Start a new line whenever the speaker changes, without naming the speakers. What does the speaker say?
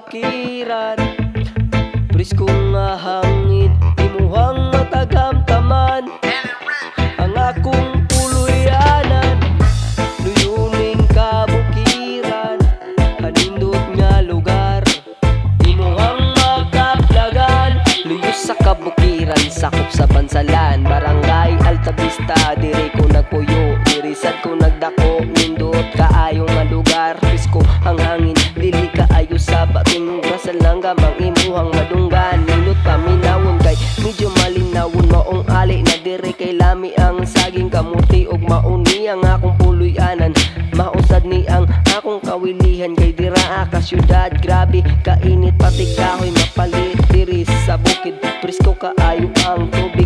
kabukiran. Presko nga hangin, imuhang matagamtaman ang akong puluyanan. Luyuning kabukiran, hanindot nga lugar, imuhang makaplagan. Luyo sa kabukiran, sakop sa Bansalan, Barangay Altavista, diri ko nagpuyo, irisad ko nagdako, nindot kaayong nga lugar. Presko ang hangin, dili kaayo sa bating grasal lang gamang imuhang madunggan. Minot paminawon kay medyo malinawon, maong ali na diri kay lami ang saging kamuti og mauni ang akong puluyanan. Mausad ni ang akong kawilihan kay dira ka syudad, grabe kainit pati kahoy mapalit diri sa bukid. Presko kaayo ang tubig